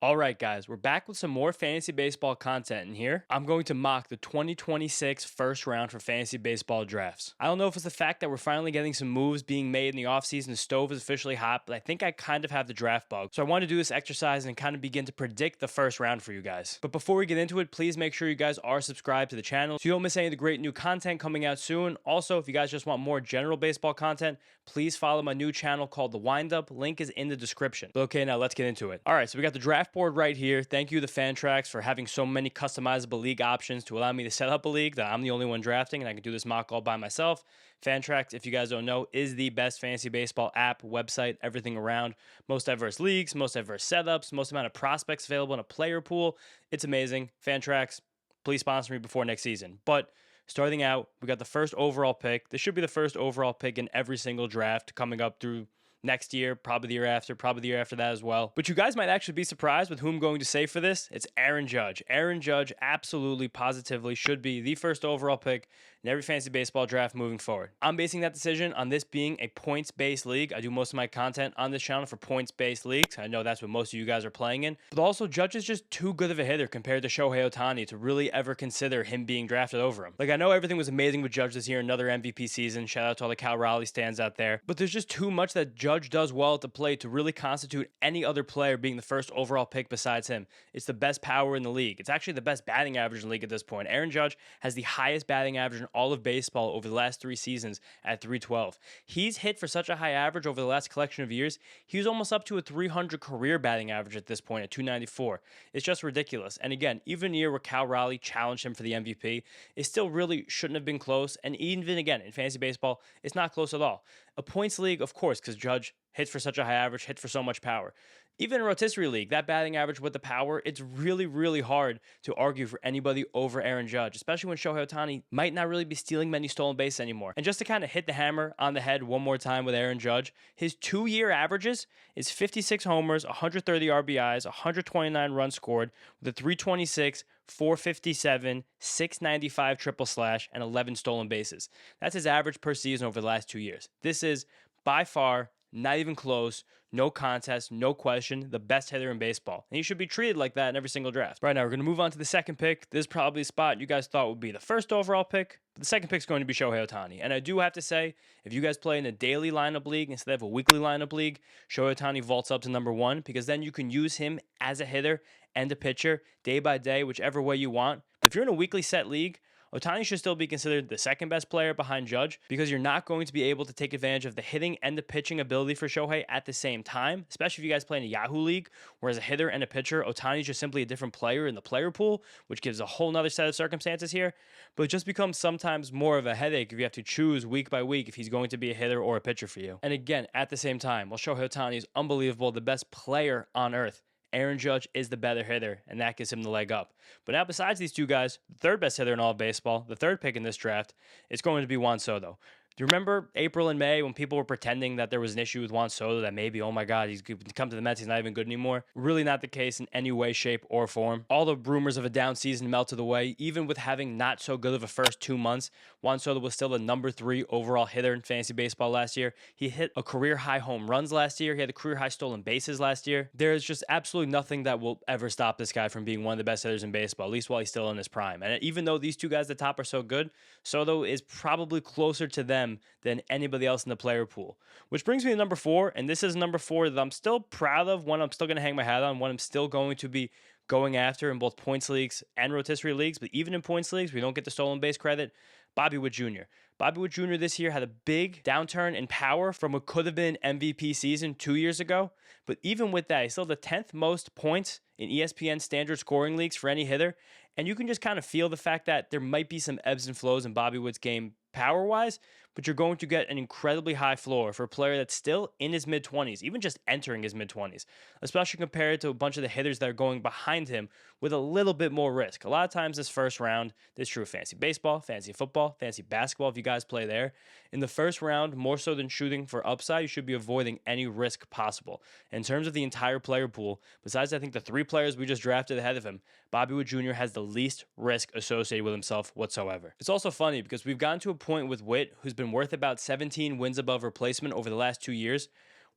All right, guys, we're back with some more fantasy baseball content in here. I'm going to mock the 2026 first round for fantasy baseball drafts. I don't know if it's the fact that we're finally getting some moves being made in the offseason. The stove is officially hot, but I think I kind of have the draft bug. So I want to do this exercise and kind of begin to predict the first round for you guys. But before we get into it, please make sure you guys are subscribed to the channel so you don't miss any of the great new content coming out soon. Also, if you guys just want more general baseball content, please follow my new channel called The Windup. Link is in the description. But okay, now let's get into it. All right, so we got the draft board right here. Thank you to Fantrax for having so many customizable league options to allow me to set up a league that I'm the only one drafting and I can do this mock all by myself. Fantrax, if you guys don't know, is the best fantasy baseball app, website, everything around. Most diverse leagues, most diverse setups, most amount of prospects available in a player pool. It's amazing. Fantrax, please sponsor me before next season. But starting out, we got the first overall pick. This should be the first overall pick in every single draft coming up through next year, probably the year after, probably the year after that as well. But you guys might actually be surprised with who I'm going to say for this. It's Aaron Judge. Aaron Judge absolutely, positively should be the first overall pick in every fantasy baseball draft moving forward. I'm basing that decision on this being a points-based league. I do most of my content on this channel for points-based leagues. I know that's what most of you guys are playing in. But also, Judge is just too good of a hitter compared to Shohei Ohtani to really ever consider him being drafted over him. Like, I know everything was amazing with Judge this year, another MVP season. Shout out to all the Cal Raleigh stands out there. But there's just too much that Judge does well at the plate to really constitute any other player being the first overall pick besides him. It's the best power in the league. It's actually the best batting average in the league at this point. Aaron Judge has the highest batting average in all of baseball over the last 3 seasons at 312. He's hit for such a high average over the last collection of years. He was almost up to a 300 career batting average at this point at 294. It's just ridiculous. And again, even a year where Cal Raleigh challenged him for the MVP, it still really shouldn't have been close. And even again, in fantasy baseball, it's not close at all. A points league, of course, because Judge hits for such a high average, hits for so much power. Even in a rotisserie league, that batting average with the power, it's really, really hard to argue for anybody over Aaron Judge, especially when Shohei Ohtani might not really be stealing many stolen bases anymore. And just to kind of hit the hammer on the head one more time with Aaron Judge, his 2-year averages is 56 homers, 130 RBIs, 129 runs scored with a 326, 457, 695 triple slash, and 11 stolen bases. That's his average per season over the last 2 years. This is by far, not even close, no contest, no question, the best hitter in baseball. And he should be treated like that in every single draft. Right now, we're going to move on to the second pick. This is probably a spot you guys thought would be the first overall pick, but the second pick is going to be Shohei Ohtani. And I do have to say, if you guys play in a daily lineup league instead of a weekly lineup league, Shohei Ohtani vaults up to number 1 because then you can use him as a hitter and a pitcher day by day, whichever way you want. But if you're in a weekly set league, Ohtani should still be considered the second best player behind Judge because you're not going to be able to take advantage of the hitting and the pitching ability for Shohei at the same time, especially if you guys play in a Yahoo League, whereas a hitter and a pitcher, Ohtani is just simply a different player in the player pool, which gives a whole nother set of circumstances here, but it just becomes sometimes more of a headache if you have to choose week by week if he's going to be a hitter or a pitcher for you. And again, at the same time, while Shohei Ohtani is unbelievable, the best player on earth, Aaron Judge is the better hitter, and that gives him the leg up. But now, besides these two guys, the third best hitter in all of baseball, the third pick in this draft, is going to be Juan Soto. Do you remember April and May when people were pretending that there was an issue with Juan Soto, that maybe, oh my God, he's come to the Mets, he's not even good anymore? Really not the case in any way, shape, or form. All the rumors of a down season melted away. Even with having not so good of a first 2 months, Juan Soto was still the number 3 overall hitter in fantasy baseball last year. He hit a career high home runs last year. He had a career high stolen bases last year. There's just absolutely nothing that will ever stop this guy from being one of the best hitters in baseball, at least while he's still in his prime. And even though these two guys at the top are so good, Soto is probably closer to them than anybody else in the player pool. Which brings me to number 4, and this is number 4 that I'm still proud of, one I'm still going to hang my hat on, one I'm still going to be going after in both points leagues and rotisserie leagues, but even in points leagues, we don't get the stolen base credit. Bobby Witt Jr. Bobby Witt Jr. this year had a big downturn in power from what could have been MVP season 2 years ago, but even with that, he's still the 10th most points in ESPN standard scoring leagues for any hitter, and you can just kind of feel the fact that there might be some ebbs and flows in Bobby Witt's game power-wise, but you're going to get an incredibly high floor for a player that's still in his mid-20s, even just entering his mid-20s, especially compared to a bunch of the hitters that are going behind him with a little bit more risk. A lot of times this first round, this is true of fantasy baseball, fantasy football, fantasy basketball, if you guys play there. In the first round, more so than shooting for upside, you should be avoiding any risk possible. In terms of the entire player pool, besides I think the 3 players we just drafted ahead of him, Bobby Witt Jr. has the least risk associated with himself whatsoever. It's also funny because we've gotten to a point with Witt, who's been worth about 17 wins above replacement over the last 2 years,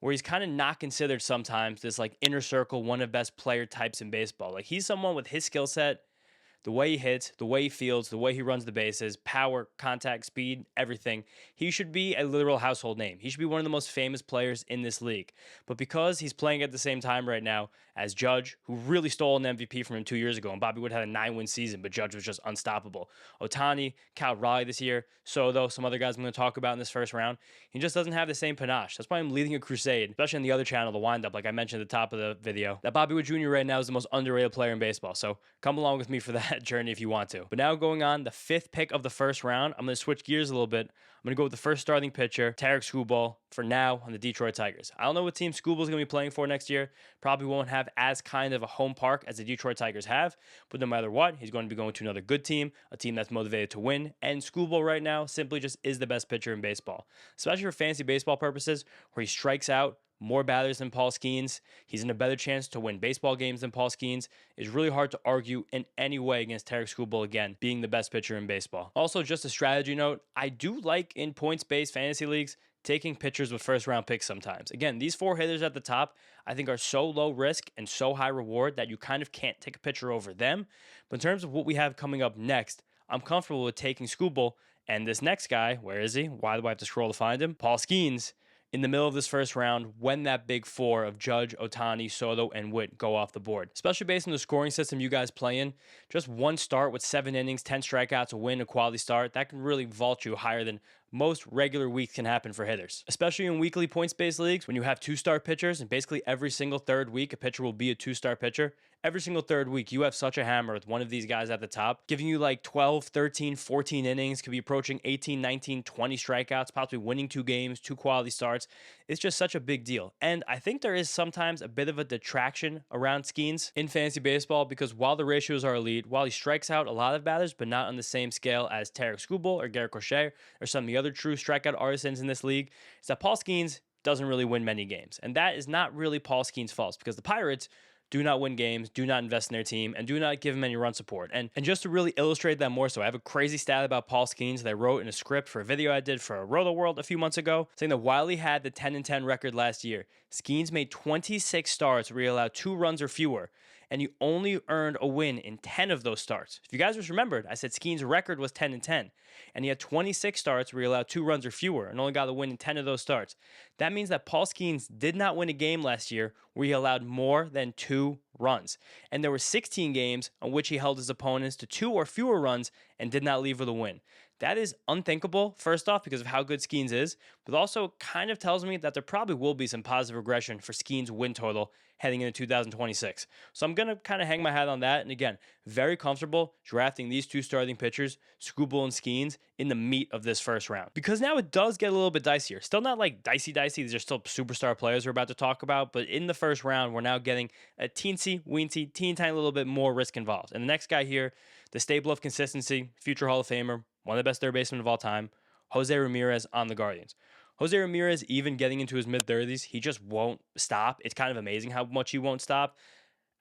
where he's kind of not considered sometimes this like inner circle, one of the best player types in baseball. Like he's someone with his skill set, the way he hits, the way he fields, the way he runs the bases, power, contact, speed, everything. He should be a literal household name. He should be one of the most famous players in this league. But because he's playing at the same time right now as Judge, who really stole an MVP from him 2 years ago, and Bobby Wood had a 9-win season, but Judge was just unstoppable. Ohtani, Cal Raleigh this year, Soto, some other guys I'm going to talk about in this first round. He just doesn't have the same panache. That's why I'm leading a crusade, especially on the other channel, The Windup, like I mentioned at the top of the video, that Bobby Wood Jr. right now is the most underrated player in baseball. So come along with me for that journey if you want to. But now going on the 5th pick of the first round, I'm going to switch gears a little bit. I'm going to go with the first starting pitcher, Tarik Skubal, for now on the Detroit Tigers. I don't know what team Skubal's going to be playing for next year. Probably won't have as kind of a home park as the Detroit Tigers have, but no matter what, he's going to be going to another good team, a team that's motivated to win, and Skubal right now simply just is the best pitcher in baseball, especially for fantasy baseball purposes, where he strikes out more batters than Paul Skeens. He's in a better chance to win baseball games than Paul Skeens. It's really hard to argue in any way against Tarik Skubal, again, being the best pitcher in baseball. Also, just a strategy note, I do like in points-based fantasy leagues taking pitchers with first-round picks sometimes. Again, these 4 hitters at the top, I think are so low risk and so high reward that you kind of can't take a pitcher over them. But in terms of what we have coming up next, I'm comfortable with taking Skubal and this next guy, where is he? Why do I have to scroll to find him? Paul Skeens, in the middle of this first round when that big 4 of Judge, Ohtani, Soto, and Witt go off the board. Especially based on the scoring system you guys play in, just one start with 7 innings, 10 strikeouts, a win, a quality start, that can really vault you higher than most regular weeks can happen for hitters. Especially in weekly points-based leagues, when you have 2-star pitchers, and basically every single third week, a pitcher will be a 2-star pitcher. Every single third week, you have such a hammer with one of these guys at the top, giving you like 12, 13, 14 innings, could be approaching 18, 19, 20 strikeouts, possibly winning 2 games, 2 quality starts. It's just such a big deal. And I think there is sometimes a bit of a detraction around Skeens in fantasy baseball because while the ratios are elite, while he strikes out a lot of batters, but not on the same scale as Tarik Skubal or Garrett Crochet or some of the other true strikeout artisans in this league, is that Paul Skeens doesn't really win many games. And that is not really Paul Skeens' fault because the Pirates do not win games, do not invest in their team, and do not give him any run support. And just to really illustrate that more so, I have a crazy stat about Paul Skeens that I wrote in a script for a video I did for Roto World a few months ago, saying that while he had the 10-10 record last year, Skeens made 26 starts where he allowed 2 runs or fewer, and he only earned a win in 10 of those starts. If you guys just remembered, I said Skeens' record was 10-10, and he had 26 starts where he allowed 2 runs or fewer and only got a win in 10 of those starts. That means that Paul Skeens did not win a game last year where he allowed more than 2 runs. And there were 16 games on which he held his opponents to 2 or fewer runs and did not leave with a win. That is unthinkable, first off, because of how good Skeens is, but also kind of tells me that there probably will be some positive regression for Skeens' win total heading into 2026. So I'm going to kind of hang my hat on that. And again, very comfortable drafting these 2 starting pitchers, Skubal and Skeens, in the meat of this first round. Because now it does get a little bit dicier. Still not like dicey. These are still superstar players we're about to talk about. But in the first round, we're now getting a teeny tiny little bit more risk involved. And the next guy here, the staple of consistency, future Hall of Famer, one of the best third basemen of all time, Jose Ramirez on the Guardians. Jose Ramirez, even getting into his mid-30s, he just won't stop. It's kind of amazing how much he won't stop.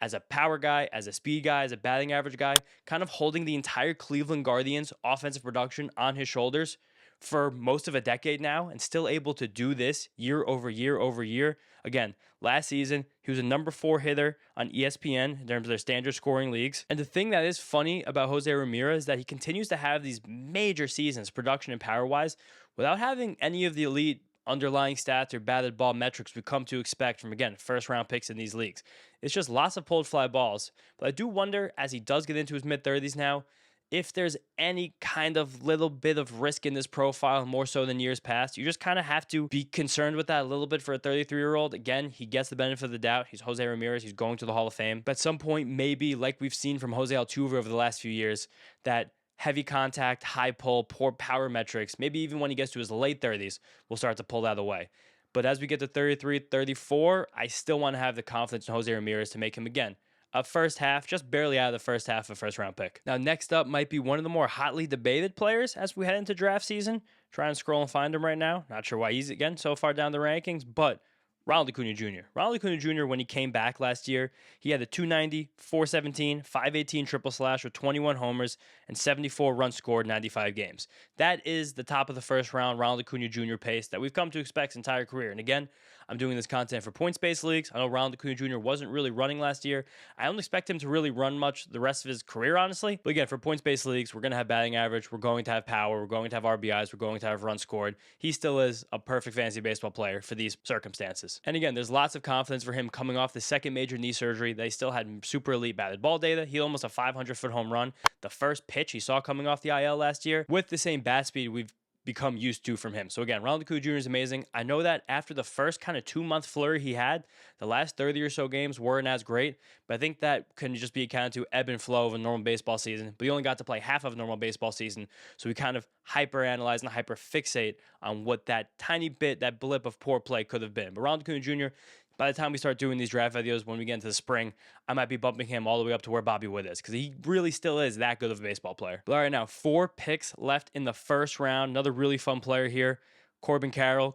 As a power guy, as a speed guy, as a batting average guy, kind of holding the entire Cleveland Guardians offensive production on his shoulders for most of a decade now and still able to do this year over year over year. Again, last season, he was a number 4 hitter on ESPN in terms of their standard scoring leagues. And the thing that is funny about Jose Ramirez is that he continues to have these major seasons, production and power-wise, without having any of the elite underlying stats or batted ball metrics we come to expect from, again, first-round picks in these leagues. It's just lots of pulled fly balls. But I do wonder, as he does get into his mid-30s now, if there's any kind of little bit of risk in this profile, more so than years past. You just kind of have to be concerned with that a little bit for a 33-year-old. Again, he gets the benefit of the doubt. He's Jose Ramirez. He's going to the Hall of Fame. But at some point, maybe, like we've seen from Jose Altuve over the last few years, that heavy contact, high pull, poor power metrics, maybe even when he gets to his late 30s, will start to pull that away. But as we get to 33, 34, I still want to have the confidence in Jose Ramirez to make him, again, a first half, just barely out of the first half of a first-round pick. Now, next up might be one of the more hotly debated players as we head into draft season. Trying to scroll and find him right now. Not sure why he's, again, so far down the rankings, but Ronald Acuna Jr. Ronald Acuna Jr., when he came back last year, he had a 290, 417, 518 triple slash with 21 homers and 74 runs scored in 95 games. That is the top of the first round Ronald Acuna Jr. pace that we've come to expect his entire career. And again, I'm doing this content for points-based leagues. I know Ronald Acuna Jr. wasn't really running last year. I don't expect him to really run much the rest of his career, honestly. But again, for points-based leagues, we're going to have batting average. We're going to have power. We're going to have RBIs. We're going to have runs scored. He still is a perfect fantasy baseball player for these circumstances. And again, there's lots of confidence for him coming off the second major knee surgery. They still had super elite batted ball data. He almost a 500-foot home run. The first pitch he saw coming off the IL last year with the same bat speed we've become used to from him. So again, Ronald Acuna Jr. is amazing. I know that after the first kind of 2-month flurry he had, the last 30 or so games weren't as great, but I think that can just be accounted to ebb and flow of a normal baseball season. But he only got to play half of a normal baseball season, so we kind of hyper-analyze and hyper-fixate on what that tiny bit, that blip of poor play could have been. But Ronald Acuna Jr., by the time we start doing these draft videos, when we get into the spring, I might be bumping him all the way up to where Bobby Witt is, because he really still is that good of a baseball player. But all right, now 4 picks left in the first round. Another really fun player here, Corbin Carroll,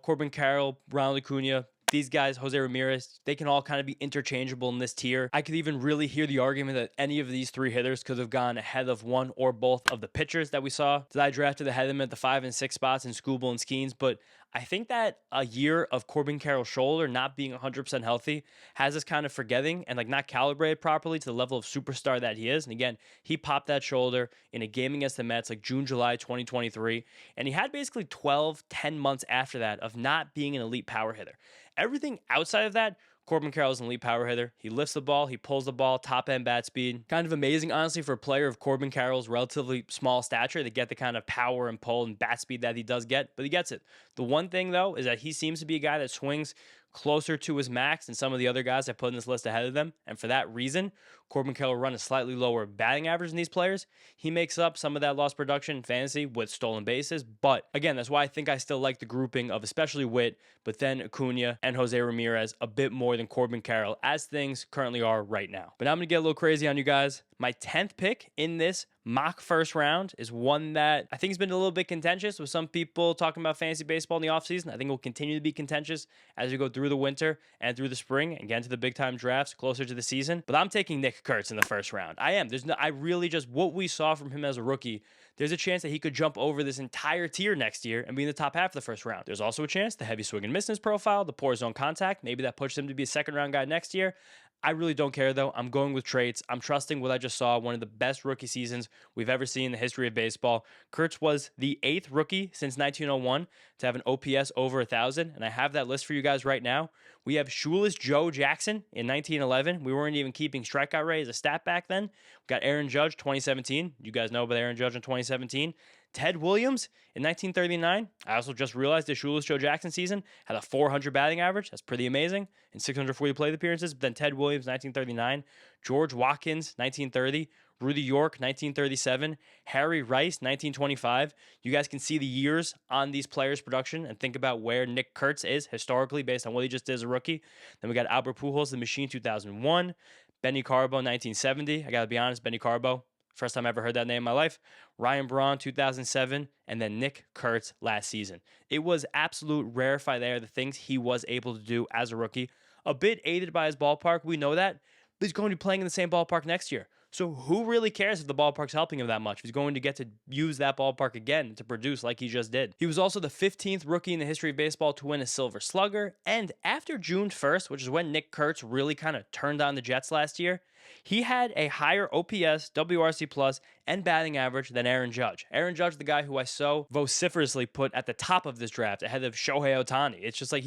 Ronald Acuna. These guys, Jose Ramirez, they can all kind of be interchangeable in this tier. I could even really hear the argument that any of these 3 hitters could have gone ahead of one or both of the pitchers that we saw. That I drafted ahead of them at the 5 and 6 spots in Skubal and Skeens, but I think that a year of Corbin Carroll's shoulder not being 100% healthy has us kind of forgetting and like not calibrated properly to the level of superstar that he is. And again, he popped that shoulder in a game against the Mets like June, July 2023. And he had basically 10 months after that of not being an elite power hitter. Everything outside of that, Corbin Carroll is an elite power hitter. He lifts the ball, he pulls the ball, top end bat speed. Kind of amazing, honestly, for a player of Corbin Carroll's relatively small stature to get the kind of power and pull and bat speed that he does get, but he gets it. The one thing, though, is that he seems to be a guy that swings closer to his max than some of the other guys I put in this list ahead of them. And for that reason, Corbin Carroll run a slightly lower batting average than these players. He makes up some of that lost production in fantasy with stolen bases. But again, that's why I think I still like the grouping of especially Witt, but then Acuna and Jose Ramirez a bit more than Corbin Carroll as things currently are right now. But now I'm going to get a little crazy on you guys. My 10th pick in this mock first round is one that I think has been a little bit contentious with some people talking about fantasy baseball in the offseason. I think it will continue to be contentious as we go through the winter and through the spring and get into the big time drafts closer to the season. But I'm taking Nick Kurtz in the first round. I am. I really just, what we saw from him as a rookie, there's a chance that he could jump over this entire tier next year and be in the top half of the first round. There's also a chance the heavy swing and miss in his profile, the poor zone contact, maybe that pushes him to be a second round guy next year. I really don't care, though. I'm going with traits. I'm trusting what I just saw, one of the best rookie seasons we've ever seen in the history of baseball. Kurtz was the 8th rookie since 1901 to have an OPS over 1,000, and I have that list for you guys right now. We have Shoeless Joe Jackson in 1911. We weren't even keeping strikeout rate as a stat back then. We got Aaron Judge, 2017. You guys know about Aaron Judge in 2017. Ted Williams in 1939. I also just realized the Shoeless Joe Jackson season had a 400 batting average. That's pretty amazing. And 640 plate appearances. But then Ted Williams, 1939. George Watkins, 1930. Rudy York, 1937. Harry Rice, 1925. You guys can see the years on these players' production and think about where Nick Kurtz is historically based on what he just did as a rookie. Then we got Albert Pujols, the Machine, 2001. Benny Carbo, 1970. I got to be honest, Benny Carbo, first time I ever heard that name in my life. Ryan Braun, 2007, and then Nick Kurtz last season. It was absolute rarefied air, the things he was able to do as a rookie. A bit aided by his ballpark, we know that, but he's going to be playing in the same ballpark next year. So who really cares if the ballpark's helping him that much? He's going to get to use that ballpark again to produce like he just did. He was also the 15th rookie in the history of baseball to win a Silver Slugger. And after June 1st, which is when Nick Kurtz really kind of turned on the Jets last year, he had a higher OPS, WRC+, and batting average than Aaron Judge. Aaron Judge, the guy who I so vociferously put at the top of this draft ahead of Shohei Ohtani. It's just like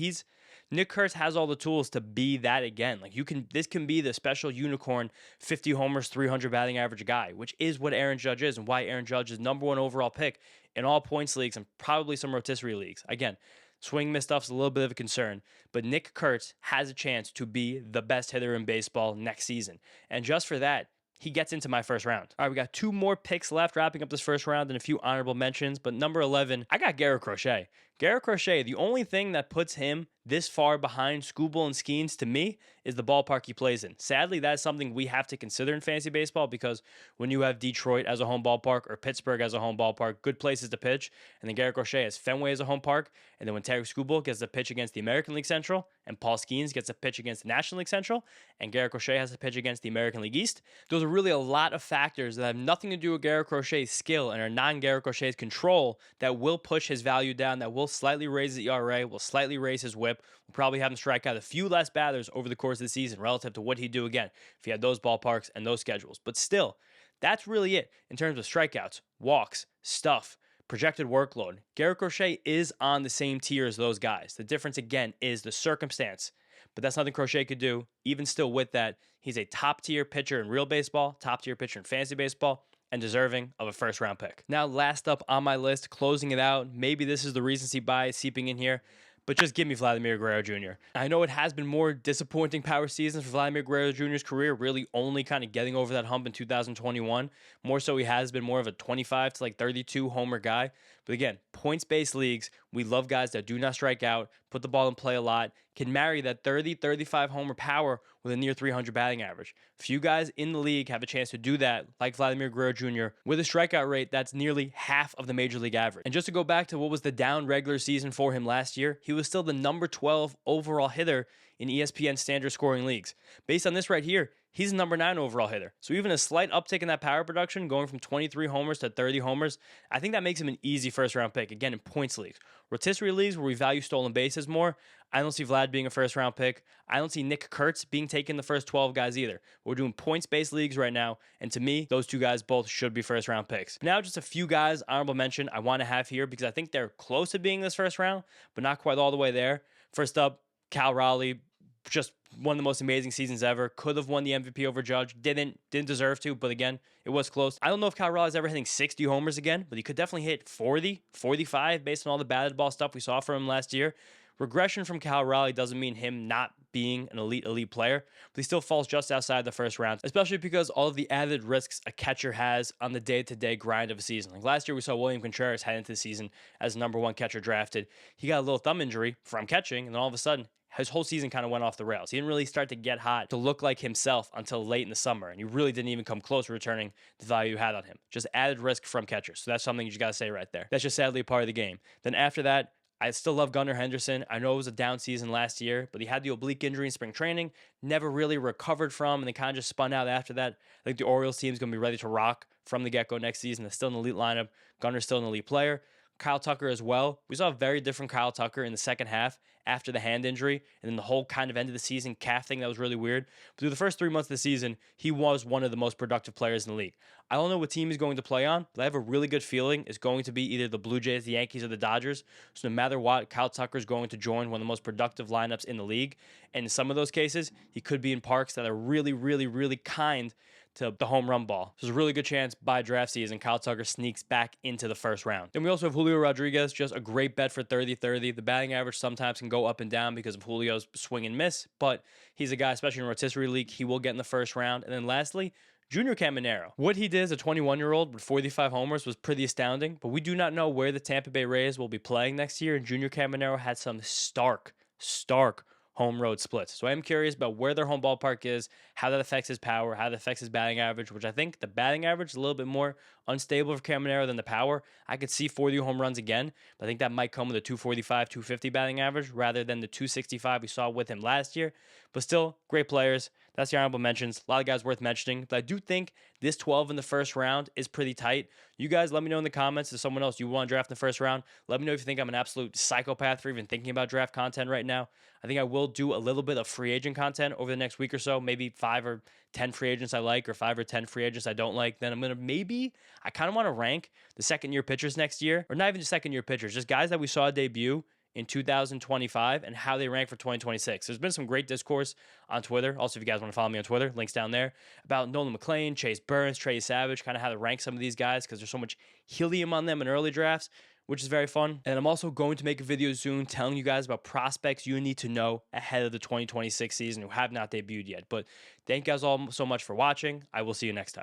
Nick Kurtz has all the tools to be that again. Like this can be the special unicorn 50 homers, 300 batting average guy, which is what Aaron Judge is and why Aaron Judge is #1 overall pick in all points leagues and probably some rotisserie leagues. Again, swing miss stuff's a little bit of a concern, but Nick Kurtz has a chance to be the best hitter in baseball next season. And just for that, he gets into my first round. All right, we got 2 more picks left, wrapping up this first round and a few honorable mentions. But number 11, I got Garrett Crochet. Garrett Crochet, the only thing that puts him this far behind Skubal and Skeens to me is the ballpark he plays in. Sadly, that's something we have to consider in fantasy baseball because when you have Detroit as a home ballpark or Pittsburgh as a home ballpark, good places to pitch, and then Garrett Crochet has Fenway as a home park, and then when Terry Skubal gets to pitch against the American League Central, and Paul Skeens gets to pitch against the National League Central, and Garrett Crochet has to pitch against the American League East, those are really a lot of factors that have nothing to do with Garrett Crochet's skill and are non-Garrett Crochet's control that will push his value down, that will slightly raise his ERA, will slightly raise his whip, will probably have him strike out a few less batters over the course of the season relative to what he'd do again if he had those ballparks and those schedules. But still, that's really it in terms of strikeouts, walks, stuff, projected workload. Garrett Crochet is on the same tier as those guys. The difference, again, is the circumstance. But that's nothing Crochet could do. Even still with that, he's a top-tier pitcher in real baseball, top-tier pitcher in fantasy baseball, and deserving of a first-round pick. Now, last up on my list, closing it out, maybe this is the recency bias seeping in here, but just give me Vladimir Guerrero Jr. I know it has been more disappointing power seasons for Vladimir Guerrero Jr.'s career, really only kind of getting over that hump in 2021. More so, he has been more of a 25 to 32 homer guy. But again, points-based leagues, we love guys that do not strike out, put the ball in play a lot, can marry that 30, 35 homer power with a near 300 batting average. Few guys in the league have a chance to do that, like Vladimir Guerrero Jr., with a strikeout rate that's nearly half of the major league average. And just to go back to what was the down regular season for him last year, he was still the number 12 overall hitter in ESPN standard scoring leagues. Based on this right here, he's the number 9 overall hitter. So even a slight uptick in that power production, going from 23 homers to 30 homers, I think that makes him an easy first-round pick, again, in points leagues. Rotisserie leagues, where we value stolen bases more, I don't see Vlad being a first-round pick. I don't see Nick Kurtz being taken the first 12 guys either. We're doing points-based leagues right now, and to me, those two guys both should be first-round picks. Now, just a few guys, honorable mention, I want to have here because I think they're close to being this first round, but not quite all the way there. First up, Cal Raleigh, just one of the most amazing seasons ever. Could have won the MVP over Judge. Didn't deserve to, but again, it was close. I don't know if Cal Raleigh's ever hitting 60 homers again, but he could definitely hit 40, 45 based on all the batted ball stuff we saw from him last year. Regression from Cal Raleigh doesn't mean him not being an elite player, but he still falls just outside the first round, especially because all of the added risks a catcher has on the day-to-day grind of a season. Like last year, we saw William Contreras head into the season as the number 1 catcher drafted. He got a little thumb injury from catching, and then all of a sudden, his whole season kind of went off the rails. He didn't really start to get hot to look like himself until late in the summer, and he really didn't even come close to returning the value you had on him. Just added risk from catchers. So that's something you just got to say right there. That's just sadly a part of the game. Then after that, I still love Gunnar Henderson. I know it was a down season last year, but he had the oblique injury in spring training, never really recovered from, and then kind of just spun out after that. I think the Orioles team is going to be ready to rock from the get-go next season. They're still an elite lineup. Gunner's still an elite player. Kyle Tucker as well. We saw a very different Kyle Tucker in the second half after the hand injury, and then the whole kind of end of the season calf thing that was really weird. But through the first 3 months of the season, he was one of the most productive players in the league. I don't know what team he's going to play on, but I have a really good feeling it's going to be either the Blue Jays, the Yankees, or the Dodgers. So no matter what, Kyle Tucker is going to join one of the most productive lineups in the league. And in some of those cases, he could be in parks that are really kind to the home run ball. So there's a really good chance by draft season, Kyle Tucker sneaks back into the first round. Then we also have Julio Rodriguez, just a great bet for 30-30. The batting average sometimes can go up and down because of Julio's swing and miss, but he's a guy, especially in a rotisserie league, he will get in the first round. And then lastly, Junior Caminero. What he did as a 21-year-old with 45 homers was pretty astounding, but we do not know where the Tampa Bay Rays will be playing next year, and Junior Caminero had some stark home road splits. So I am curious about where their home ballpark is, how that affects his power, how that affects his batting average, which I think the batting average is a little bit more unstable for Caminero than the power. I could see 40 home runs again, but I think that might come with a 245, 250 batting average rather than the 265 we saw with him last year. But still, great players. That's the honorable mentions. A lot of guys worth mentioning, but I do think this 12 in the first round is pretty tight. You guys let me know in the comments if someone else you want to draft in the first round. Let me know if you think I'm an absolute psychopath for even thinking about draft content right now. I think I will do a little bit of free agent content over the next week or so, maybe 5 or 10 free agents I like or 5 or 10 free agents I don't like. Then I'm going to I kind of want to rank the second-year pitchers next year, or not even just second-year pitchers, just guys that we saw debut in 2025 and how they rank for 2026. There's been some great discourse on Twitter. Also, if you guys want to follow me on Twitter, links down there, about Nolan McLean, Chase Burns, Trey Savage, kind of how to rank some of these guys because there's so much helium on them in early drafts, which is very fun. And I'm also going to make a video soon telling you guys about prospects you need to know ahead of the 2026 season who have not debuted yet. But thank you guys all so much for watching. I will see you next time.